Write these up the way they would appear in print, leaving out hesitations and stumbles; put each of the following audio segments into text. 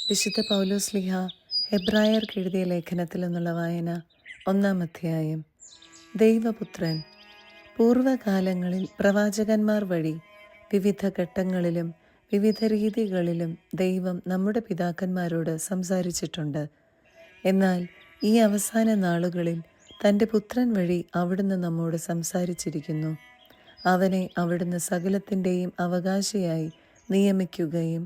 വിശുദ്ധ പൗലോസ്ലിഹ ഹെബ്രായർക്ക് എഴുതിയ ലേഖനത്തിൽ നിന്നുള്ള വായന. 1-ാം അധ്യായം. ദൈവപുത്രൻ. പൂർവകാലങ്ങളിൽ പ്രവാചകന്മാർ വഴി വിവിധ ഘട്ടങ്ങളിലും വിവിധ രീതികളിലും ദൈവം നമ്മുടെ പിതാക്കന്മാരോട് സംസാരിച്ചിട്ടുണ്ട്. എന്നാൽ ഈ അവസാന നാളുകളിൽ തൻ്റെ പുത്രൻ വഴി അവിടുന്ന് നമ്മോട് സംസാരിച്ചിരിക്കുന്നു. അവനെ അവിടുന്ന് സകലത്തിൻ്റെയും അവകാശിയായി നിയമിക്കുകയും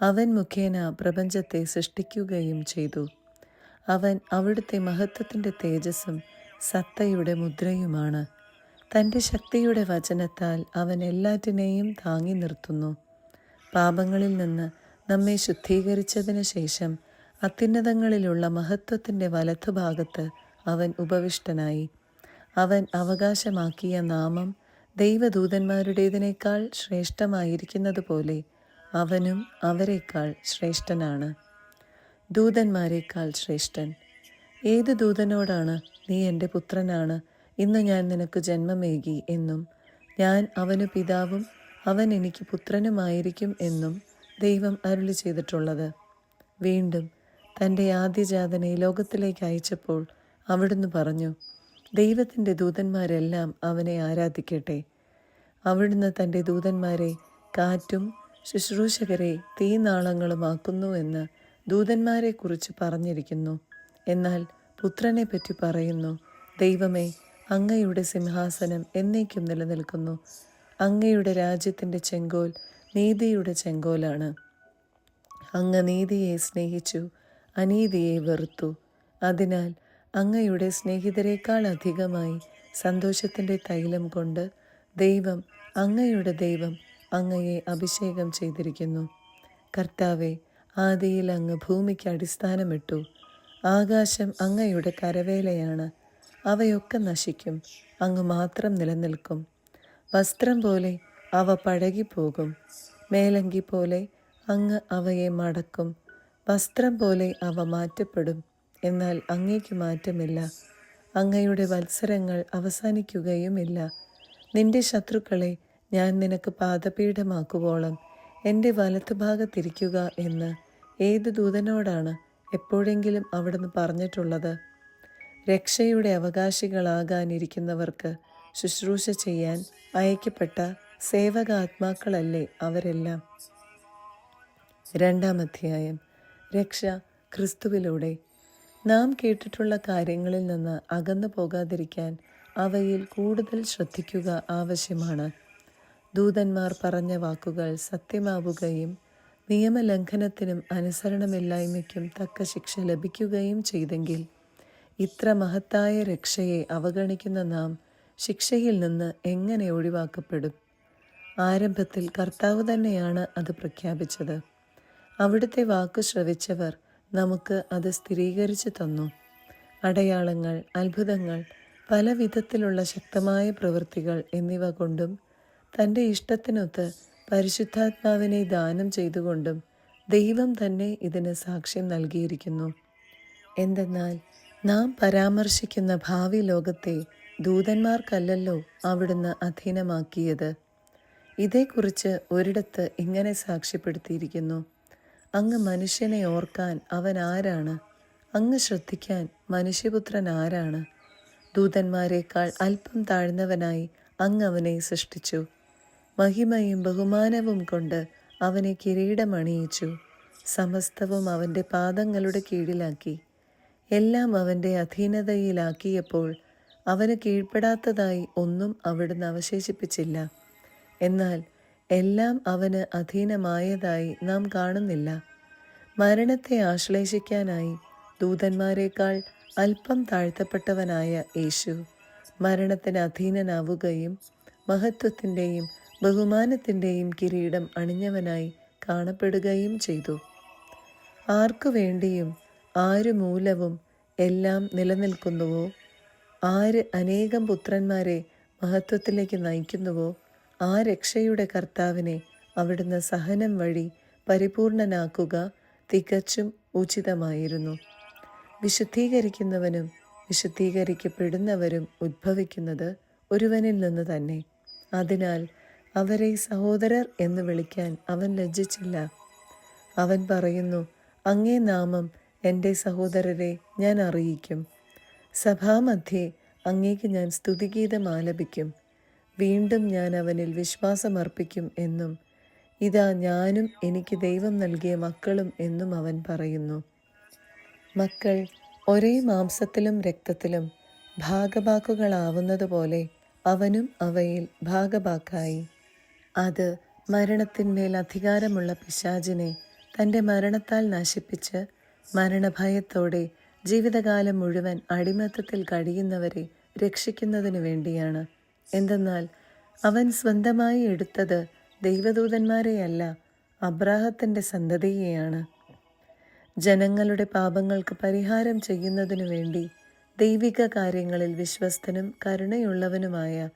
അവൻ മുഖേന പ്രപഞ്ചത്തെ സൃഷ്ടിക്കുകയും ചെയ്തു. അവൻ അവിടുത്തെ മഹത്വത്തിൻ്റെ തേജസ്സും സത്തയുടെ മുദ്രയുമാണ്. തൻ്റെ ശക്തിയുടെ വചനത്താൽ അവൻ എല്ലാറ്റിനെയും താങ്ങി നിർത്തുന്നു. പാപങ്ങളിൽ നിന്ന് നമ്മെ ശുദ്ധീകരിച്ചതിന് ശേഷം അത്യുന്നതങ്ങളിലുള്ള മഹത്വത്തിൻ്റെ വലത്തുഭാഗത്ത് അവൻ ഉപവിഷ്ടനായി. അവൻ അവകാശമാക്കിയ നാമം ദൈവദൂതന്മാരുടേതിനേക്കാൾ ശ്രേഷ്ഠമായിരിക്കുന്നതുപോലെ അവനും അവരെക്കാൾ ശ്രേഷ്ഠനാണ്. ദൂതന്മാരെക്കാൾ ശ്രേഷ്ഠൻ. ഏത് ദൂതനോടാണ് നീ എൻ്റെ പുത്രനാണ്, ഇന്ന് ഞാൻ നിനക്ക് ജന്മമേകി എന്നും ഞാൻ അവന് പിതാവും അവൻ എനിക്ക് പുത്രനുമായിരിക്കും എന്നും ദൈവം അരുളി ചെയ്തിട്ടുള്ളത്? വീണ്ടും തൻ്റെ ആദ്യജാതനെ ലോകത്തിലേക്ക് അയച്ചപ്പോൾ അവിടുന്ന് പറഞ്ഞു, ദൈവത്തിൻ്റെ ദൂതന്മാരെല്ലാം അവനെ ആരാധിക്കട്ടെ. അവിടുന്ന് തൻ്റെ ദൂതന്മാരെ കാറ്റും ശുശ്രൂഷകരെ തീനാളങ്ങളുമാക്കുന്നു എന്ന് ദൂതന്മാരെക്കുറിച്ച് പറഞ്ഞിരിക്കുന്നു. എന്നാൽ പുത്രനെ പറ്റി പറയുന്നു, ദൈവമേ, അങ്ങയുടെ സിംഹാസനം എന്നേക്കും നിലനിൽക്കുന്നു. അങ്ങയുടെ രാജ്യത്തിൻ്റെ ചെങ്കോൽ നീതിയുടെ ചെങ്കോലാണ്. അങ്ങ് നീതിയെ സ്നേഹിച്ചു, അനീതിയെ വെറുത്തു. അതിനാൽ അങ്ങയുടെ സ്നേഹിതരെക്കാൾ അധികമായി സന്തോഷത്തിൻ്റെ തൈലം കൊണ്ട് ദൈവം, അങ്ങയുടെ ദൈവം അങ്ങയെ അഭിഷേകം ചെയ്തിരിക്കുന്നു. കർത്താവെ, ആദിയിൽ അങ്ങ് ഭൂമിക്ക് അടിസ്ഥാനമിട്ടു. ആകാശം അങ്ങയുടെ കരവേലയാണ്. അവയൊക്കെ നശിക്കും, അങ്ങ് മാത്രം നിലനിൽക്കും. വസ്ത്രം പോലെ അവ പഴകിപ്പോകും, മേലങ്കി പോലെ അങ്ങ് അവയെ മടക്കും. വസ്ത്രം പോലെ അവ മാറ്റപ്പെടും, എന്നാൽ അങ്ങേക്ക് മാറ്റമില്ല. അങ്ങയുടെ വത്സരങ്ങൾ അവസാനിക്കുകയുമില്ല. നിന്റെ ശത്രുക്കളെ ഞാൻ നിനക്ക് പാദപീഠമാക്കുവോളം എൻ്റെ വലത്തുഭാഗത്തിരിക്കുക എന്ന് ഏത് ദൂതനോടാണ് എപ്പോഴെങ്കിലും അവിടുന്ന് പറഞ്ഞിട്ടുള്ളത്? രക്ഷയുടെ അവകാശികളാകാനിരിക്കുന്നവർക്ക് ശുശ്രൂഷ ചെയ്യാൻ അയക്കപ്പെട്ട സേവകാത്മാക്കളല്ലേ അവരെല്ലാം. 2-ാം അധ്യായം. രക്ഷ ക്രിസ്തുവിലൂടെ. നാം കേട്ടിട്ടുള്ള കാര്യങ്ങളിൽ നിന്ന് അകന്നു പോകാതിരിക്കാൻ അവയിൽ കൂടുതൽ ശ്രദ്ധിക്കുക ആവശ്യമാണ്. ദൂതന്മാർ പറഞ്ഞ വാക്കുകൾ സത്യമാവുകയും നിയമലംഘനത്തിനും അനുസരണമില്ലായ്മയ്ക്കും തക്ക ശിക്ഷ ലഭിക്കുകയും ചെയ്തെങ്കിൽ ഇത്ര മഹത്തായ രക്ഷയെ അവഗണിക്കുന്ന നാം ശിക്ഷയിൽ നിന്ന് എങ്ങനെ ഒഴിവാക്കപ്പെടും? ആരംഭത്തിൽ കർത്താവ് തന്നെയാണ് അത് പ്രഖ്യാപിച്ചത്. അവിടുത്തെ വാക്കു ശ്രവിച്ചവർ നമുക്ക് അത് സ്ഥിരീകരിച്ചു തന്നു. അടയാളങ്ങൾ, അത്ഭുതങ്ങൾ, പല വിധത്തിലുള്ള ശക്തമായ പ്രവൃത്തികൾ എന്നിവ കൊണ്ടും തൻ്റെ ഇഷ്ടത്തിനൊത്ത് പരിശുദ്ധാത്മാവിനെ ദാനം ചെയ്തുകൊണ്ടും ദൈവം തന്നെ ഇതിന് സാക്ഷ്യം നൽകിയിരിക്കുന്നു. എന്തെന്നാൽ നാം പരാമർശിക്കുന്ന ഭാവി ലോകത്തെ ദൂതന്മാർക്കല്ലല്ലോ അവിടുന്ന് അധീനമാക്കിയത്. ഇതേക്കുറിച്ച് ഒരിടത്ത് ഇങ്ങനെ സാക്ഷ്യപ്പെടുത്തിയിരിക്കുന്നു, അങ്ങ് മനുഷ്യനെ ഓർക്കാൻ അവൻ ആരാണ്? അങ്ങ് ശ്രദ്ധിക്കാൻ മനുഷ്യപുത്രൻ ആരാണ്? ദൂതന്മാരെക്കാൾ അല്പം താഴ്ന്നവനായി അങ്ങ് അവനെ സൃഷ്ടിച്ചു. മഹിമയും ബഹുമാനവും കൊണ്ട് അവനെ കിരീടമണിയിച്ചു. സമസ്തവും അവൻ്റെ പാദങ്ങളുടെ കീഴിലാക്കി. എല്ലാം അവൻ്റെ അധീനതയിലാക്കിയപ്പോൾ അവന് കീഴ്പ്പെടാത്തതായി ഒന്നും അവിടുന്ന് അവശേഷിപ്പിച്ചില്ല. എന്നാൽ എല്ലാം അവന് അധീനമായതായി നാം കാണുന്നില്ല. മരണത്തെ ആശ്ലേഷിക്കാനായി ദൂതന്മാരെക്കാൾ അല്പം താഴ്ത്തപ്പെട്ടവനായ യേശു മരണത്തിന് അധീനനാവുകയും മഹത്വത്തിൻ്റെയും ബഹുമാനത്തിൻ്റെയും കിരീടം അണിഞ്ഞവനായി കാണപ്പെടുകയും ചെയ്തു. ആർക്കു വേണ്ടിയും ആരു മൂലവും എല്ലാം നിലനിൽക്കുന്നുവോ, ആര് അനേകം പുത്രന്മാരെ മഹത്വത്തിലേക്ക് നയിക്കുന്നുവോ, ആ രക്ഷയുടെ കർത്താവിനെ അവിടുന്ന് സഹനം വഴി പരിപൂർണനാക്കുക തികച്ചും ഉചിതമായിരുന്നു. വിശുദ്ധീകരിക്കുന്നവനും വിശുദ്ധീകരിക്കപ്പെടുന്നവരും ഉദ്ഭവിക്കുന്നത് ഒരുവനിൽ നിന്ന് തന്നെ. അതിനാൽ അവരെ സഹോദരർ എന്ന് വിളിക്കാൻ അവൻ ലജ്ജിച്ചില്ല. അവൻ പറയുന്നു, അങ്ങേ നാമം എൻ്റെ സഹോദരരെ ഞാൻ അറിയിക്കും. സഭാമധ്യേ അങ്ങേക്ക് ഞാൻ സ്തുതിഗീതം ആലപിക്കും. വീണ്ടും ഞാൻ അവനിൽ വിശ്വാസമർപ്പിക്കും എന്നും ഇതാ ഞാനും എനിക്ക് ദൈവം നൽകിയ മക്കളും എന്നും അവൻ പറയുന്നു. മക്കൾ ഒരേ മാംസത്തിലും രക്തത്തിലും ഭാഗഭാക്കുകളാവുന്നതുപോലെ അവനും അവയിൽ ഭാഗഭാക്കായി. അത് മരണത്തിന്മേൽ അധികാരമുള്ള പിശാചിനെ തൻ്റെ മരണത്താൽ നശിപ്പിച്ച് മരണഭയത്തോടെ ജീവിതകാലം മുഴുവൻ അടിമത്തത്തിൽ കഴിയുന്നവരെ രക്ഷിക്കുന്നതിനു വേണ്ടിയാണ്. എന്തെന്നാൽ അവൻ സ്വന്തമായി എടുത്തത് ദൈവദൂതന്മാരെയല്ല, അബ്രാഹത്തിൻ്റെ സന്തതിയെയാണ്. ജനങ്ങളുടെ പാപങ്ങൾക്ക് പരിഹാരം ചെയ്യുന്നതിനു വേണ്ടി ദൈവിക കാര്യങ്ങളിൽ വിശ്വസ്തനും കരുണയുള്ളവനുമായ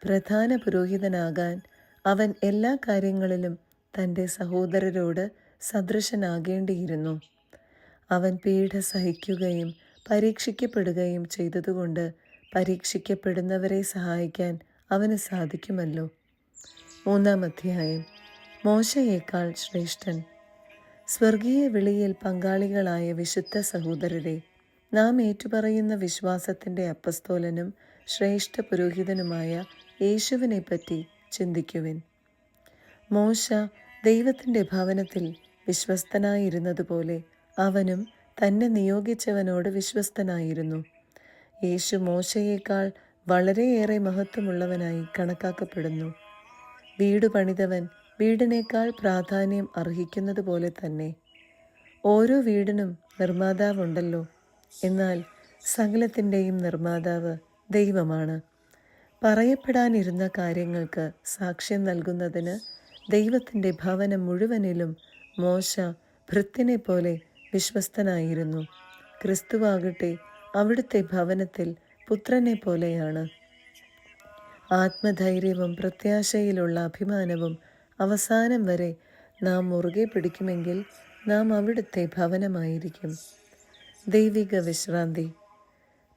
പ്രധാന പുരോഹിതനാകാൻ അവൻ എല്ലാ കാര്യങ്ങളിലും തൻ്റെ സഹോദരരോട് സദൃശനാകേണ്ടിയിരുന്നു. അവൻ പീഡ സഹിക്കുകയും പരീക്ഷിക്കപ്പെടുകയും ചെയ്തതുകൊണ്ട് പരീക്ഷിക്കപ്പെടുന്നവരെ സഹായിക്കാൻ അവന് സാധിക്കുമല്ലോ. 3-ാം അധ്യായം. മോശയേക്കാൾ ശ്രേഷ്ഠൻ. സ്വർഗീയ വിളിയിൽ പങ്കാളികളായ വിശുദ്ധ സഹോദരരെ, നാം ഏറ്റുപറയുന്ന വിശ്വാസത്തിൻ്റെ അപ്പസ്തോലനും ശ്രേഷ്ഠ പുരോഹിതനുമായ യേശുവിനെപ്പറ്റി ചിന്തിക്കുവിൻ. മോശ ദൈവത്തിൻ്റെ ഭവനത്തിൽ വിശ്വസ്തനായിരുന്നതുപോലെ അവനും തന്നെ നിയോഗിച്ചവനോട് വിശ്വസ്തനായിരുന്നു. യേശു മോശയേക്കാൾ വളരെയേറെ മഹത്വമുള്ളവനായി കണക്കാക്കപ്പെടുന്നു. വീട് പണിതവൻ വീടിനേക്കാൾ പ്രാധാന്യം അർഹിക്കുന്നത് പോലെ തന്നെ. ഓരോ വീടിനും നിർമ്മാതാവുണ്ടല്ലോ, എന്നാൽ സകലത്തിൻ്റെയും നിർമ്മാതാവ് ദൈവമാണ്. പറയപ്പെടാനിരുന്ന കാര്യങ്ങൾക്ക് സാക്ഷ്യം നൽകുന്നതിന് ദൈവത്തിൻ്റെ ഭവനം മുഴുവനിലും മോശ ഭൃത്യനെ പോലെ വിശ്വസ്തനായിരുന്നു. ക്രിസ്തുവാകട്ടെ അവിടുത്തെ ഭവനത്തിൽ പുത്രനെ പോലെയാണ്. ആത്മധൈര്യവും പ്രത്യാശയിലുള്ള അഭിമാനവും അവസാനം വരെ നാം മുറുകെ പിടിക്കുമെങ്കിൽ നാം അവിടുത്തെ ഭവനമായിരിക്കും. ദൈവിക വിശ്രാന്തി.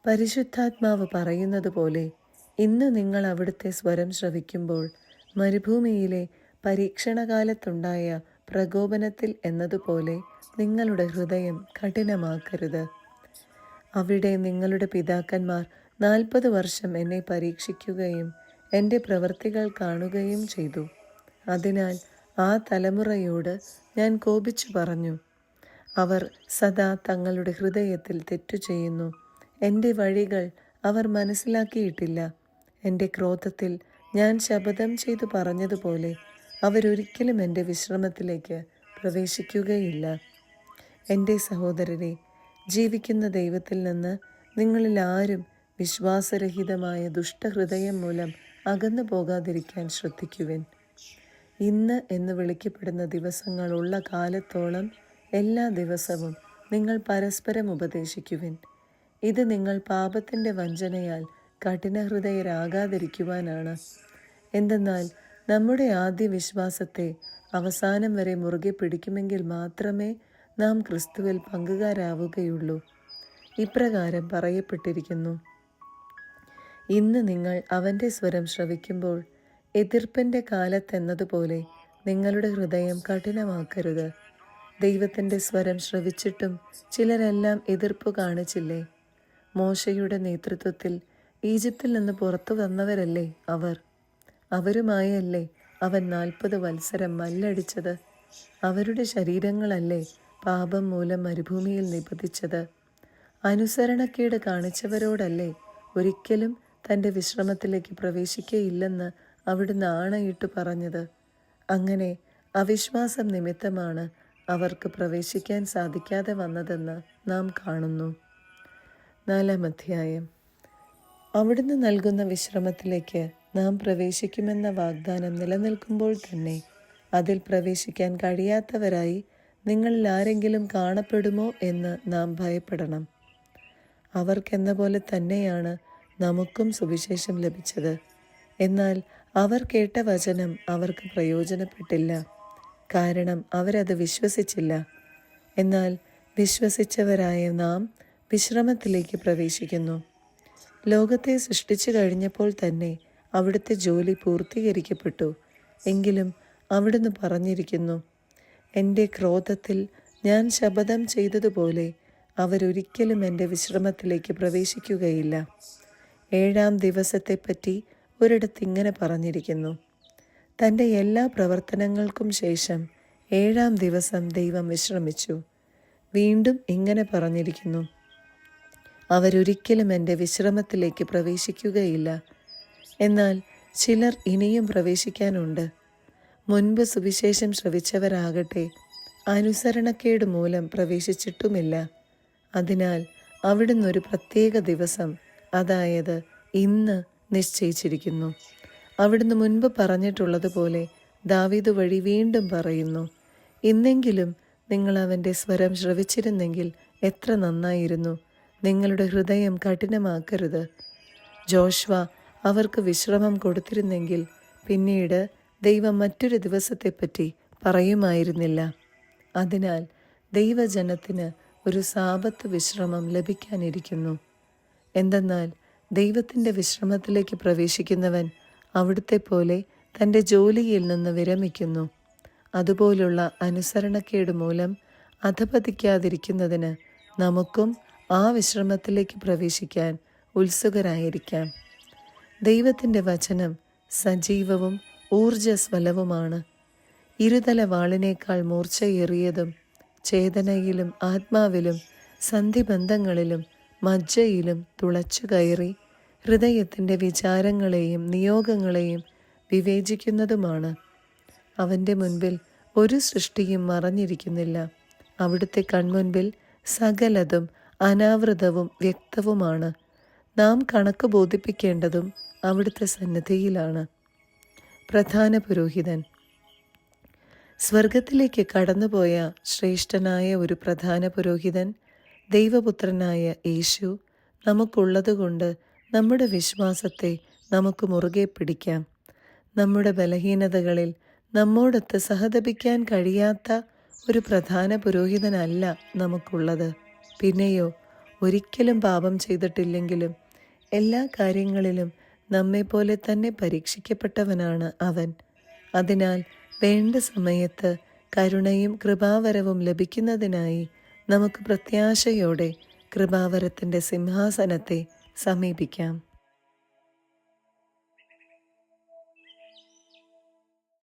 പരിശുദ്ധാത്മാവ് പറയുന്നത് പോലെ ഇന്ന് നിങ്ങൾ അവിടുത്തെ സ്വരം ശ്രവിക്കുമ്പോൾ മരുഭൂമിയിലെ പരീക്ഷണകാലത്തുണ്ടായ പ്രകോപനത്തിൽ എന്നതുപോലെ നിങ്ങളുടെ ഹൃദയം കഠിനമാക്കരുത്. അവിടെ നിങ്ങളുടെ പിതാക്കന്മാർ 40 വർഷം എന്നെ പരീക്ഷിക്കുകയും എൻ്റെ പ്രവൃത്തികൾ കാണുകയും ചെയ്തു. അതിനാൽ ആ തലമുറയോട് ഞാൻ കോപിച്ചു പറഞ്ഞു, അവർ സദാ തങ്ങളുടെ ഹൃദയത്തിൽ തെറ്റു ചെയ്യുന്നു. എൻ്റെ വഴികൾ അവർ മനസ്സിലാക്കിയിട്ടില്ല. എൻ്റെ ക്രോധത്തിൽ ഞാൻ ശപഥം ചെയ്തു പറഞ്ഞതുപോലെ അവരൊരിക്കലും എൻ്റെ വിശ്രമത്തിലേക്ക് പ്രവേശിക്കുകയില്ല. എൻ്റെ സഹോദരരെ, ജീവിക്കുന്ന ദൈവത്തിൽ നിന്ന് നിങ്ങളിൽ ആരും വിശ്വാസരഹിതമായ ദുഷ്ടഹൃദയം മൂലം അകന്നു പോകാതിരിക്കാൻ ശ്രദ്ധിക്കുവിൻ. ഇന്ന് എന്ന് വിളിക്കപ്പെടുന്ന ദിവസങ്ങളുള്ള കാലത്തോളം എല്ലാ ദിവസവും നിങ്ങൾ പരസ്പരം ഉപദേശിക്കുവിൻ. ഇത് നിങ്ങൾ പാപത്തിൻ്റെ വഞ്ചനയാൽ കഠിനഹൃദയരാകാതിരിക്കുവാനാണ്. എന്തെന്നാൽ നമ്മുടെ ആദ്യ വിശ്വാസത്തെ അവസാനം വരെ മുറുകെ പിടിക്കുമെങ്കിൽ മാത്രമേ നാം ക്രിസ്തുവിൽ പങ്കുകാരാവുകയുള്ളൂ. ഇപ്രകാരം പറയപ്പെട്ടിരിക്കുന്നു, ഇന്ന് നിങ്ങൾ അവൻ്റെ സ്വരം ശ്രവിക്കുമ്പോൾ എതിർപ്പിൻ്റെ കാലത്തെന്നതുപോലെ നിങ്ങളുടെ ഹൃദയം കഠിനമാക്കരുത്. ദൈവത്തിൻ്റെ സ്വരം ശ്രവിച്ചിട്ടും ചിലരെല്ലാം എതിർപ്പ് കാണിച്ചില്ലേ? മോശയുടെ നേതൃത്വത്തിൽ ഈജിപ്തിൽ നിന്ന് പുറത്തു വന്നവരല്ലേ അവർ? അവരുമായല്ലേ അവൻ 40 വത്സരം മല്ലടിച്ചത്? അവരുടെ ശരീരങ്ങളല്ലേ പാപം മൂലം മരുഭൂമിയിൽ നിപതിച്ചത്? അനുസരണക്കേട് കാണിച്ചവരോടല്ലേ ഒരിക്കലും തൻ്റെ വിശ്രമത്തിലേക്ക് പ്രവേശിക്കയില്ലെന്ന് അവിടുന്ന് ആണയിട്ട് പറഞ്ഞത്? അങ്ങനെ അവിശ്വാസം നിമിത്തമാണ് അവർക്ക് പ്രവേശിക്കാൻ സാധിക്കാതെ വന്നതെന്ന് നാം കാണുന്നു. 4-ാം അധ്യായം. അവിടുന്ന് നൽകുന്ന വിശ്രമത്തിലേക്ക് നാം പ്രവേശിക്കുമെന്ന വാഗ്ദാനം നിലനിൽക്കുമ്പോൾ തന്നെ അതിൽ പ്രവേശിക്കാൻ കഴിയാത്തവരായി നിങ്ങളിൽ ആരെങ്കിലും കാണപ്പെടുമോ എന്ന് നാം ഭയപ്പെടണം. അവർക്കെന്ന പോലെ തന്നെയാണ് നമുക്കും സുവിശേഷം ലഭിച്ചത്. എന്നാൽ അവർ കേട്ട വചനം അവർക്ക് പ്രയോജനപ്പെട്ടില്ല, കാരണം അവരത് വിശ്വസിച്ചില്ല. എന്നാൽ വിശ്വസിച്ചവരായ നാം വിശ്രമത്തിലേക്ക് പ്രവേശിക്കുന്നു. ലോകത്തെ സൃഷ്ടിച്ചു കഴിഞ്ഞപ്പോൾ തന്നെ അവിടുത്തെ ജോലി പൂർത്തീകരിക്കപ്പെട്ടു. എങ്കിലും അവിടുന്ന് പറഞ്ഞിരിക്കുന്നു, എൻ്റെ ക്രോധത്തിൽ ഞാൻ ശപഥം ചെയ്തതുപോലെ അവരൊരിക്കലും എൻ്റെ വിശ്രമത്തിലേക്ക് പ്രവേശിക്കുകയില്ല. 7-ാം ദിവസത്തെപ്പറ്റി ഒരിടത്ത് ഇങ്ങനെ പറഞ്ഞിരിക്കുന്നു: തൻ്റെ എല്ലാ പ്രവർത്തനങ്ങൾക്കും ശേഷം 7-ാം ദിവസം ദൈവം വിശ്രമിച്ചു. വീണ്ടും ഇങ്ങനെ പറഞ്ഞിരിക്കുന്നു: അവരൊരിക്കലും എൻ്റെ വിശ്രമത്തിലേക്ക് പ്രവേശിക്കുകയില്ല. എന്നാൽ ചിലർ ഇനിയും പ്രവേശിക്കാനുണ്ട്. മുൻപ് സുവിശേഷം ശ്രവിച്ചവരാകട്ടെ അനുസരണക്കേട് മൂലം പ്രവേശിച്ചിട്ടുമില്ല. അതിനാൽ അവിടുന്ന് ഒരു പ്രത്യേക ദിവസം, അതായത് ഇന്ന് നിശ്ചയിച്ചിരിക്കുന്നു. അവിടുന്ന് മുൻപ് പറഞ്ഞിട്ടുള്ളതുപോലെ ദാവീദ് വഴി വീണ്ടും പറയുന്നു: ഇന്നെങ്കിലും നിങ്ങൾ അവൻ്റെ സ്വരം ശ്രവിച്ചിരുന്നെങ്കിൽ എത്ര നന്നായിരുന്നു. നിങ്ങളുടെ ഹൃദയം കഠിനമാക്കരുത്. ജോഷ്വ അവർക്ക് വിശ്രമം കൊടുത്തിരുന്നെങ്കിൽ പിന്നീട് ദൈവം മറ്റൊരു ദിവസത്തെപ്പറ്റി പറയുമായിരുന്നില്ല. അതിനാൽ ദൈവജനത്തിന് ഒരു സാബത്ത് വിശ്രമം ലഭിക്കാനിരിക്കുന്നു. എന്തെന്നാൽ ദൈവത്തിൻ്റെ വിശ്രമത്തിലേക്ക് പ്രവേശിക്കുന്നവൻ അവിടുത്തെ പോലെ തൻ്റെ ജോലിയിൽ നിന്ന് വിരമിക്കുന്നു. അതുപോലുള്ള അനുസരണക്കേട് മൂലം അധപതിക്കാതിരിക്കുന്നതിന് നമുക്കും ആ വിശ്രമത്തിലേക്ക് പ്രവേശിക്കാൻ ഉത്സുകരായിരിക്കാം. ദൈവത്തിൻ്റെ വചനം സജീവവും ഊർജ്ജസ്വലവുമാണ്. ഇരുതല വാളിനേക്കാൾ മൂർച്ചയേറിയതും ചേതനയിലും ആത്മാവിലും സന്ധിബന്ധങ്ങളിലും മജ്ജയിലും തുളച്ചു കയറി ഹൃദയത്തിൻ്റെ വിചാരങ്ങളെയും നിയോഗങ്ങളെയും വിവേചിക്കുന്നതുമാണ്. അവൻ്റെ മുൻപിൽ ഒരു സൃഷ്ടിയും മറഞ്ഞിരിക്കുന്നില്ല. അവിടുത്തെ കൺമുൻപിൽ സകലതും അനാവൃതവും വ്യക്തവുമാണ്. നാം കണക്ക് ബോധിപ്പിക്കേണ്ടതും അവിടുത്തെ സന്നിധിയിലാണ്. പ്രധാന പുരോഹിതൻ. സ്വർഗത്തിലേക്ക് കടന്നുപോയ ശ്രേഷ്ഠനായ ഒരു പ്രധാന പുരോഹിതൻ ദൈവപുത്രനായ യേശു നമുക്കുള്ളതുകൊണ്ട് നമ്മുടെ വിശ്വാസത്തെ നമുക്ക് മുറുകെ പിടിക്കാം. നമ്മുടെ ബലഹീനതകളിൽ നമ്മോടൊത്ത് സഹതപിക്കാൻ കഴിയാത്ത ഒരു പ്രധാന പുരോഹിതനല്ല നമുക്കുള്ളത്. പിന്നെയോ ഒരിക്കലും പാപം ചെയ്തിട്ടില്ലെങ്കിലും എല്ലാ കാര്യങ്ങളിലും നമ്മെപ്പോലെ തന്നെ പരീക്ഷിക്കപ്പെട്ടവനാണ് അവൻ. അതിനാൽ വേണ്ട സമയത്ത് കരുണയും കൃപാവരവും ലഭിക്കുന്നതിനായി നമുക്ക് പ്രത്യാശയോടെ കൃപാവരത്തിൻ്റെ സിംഹാസനത്തെ സമീപിക്കാം.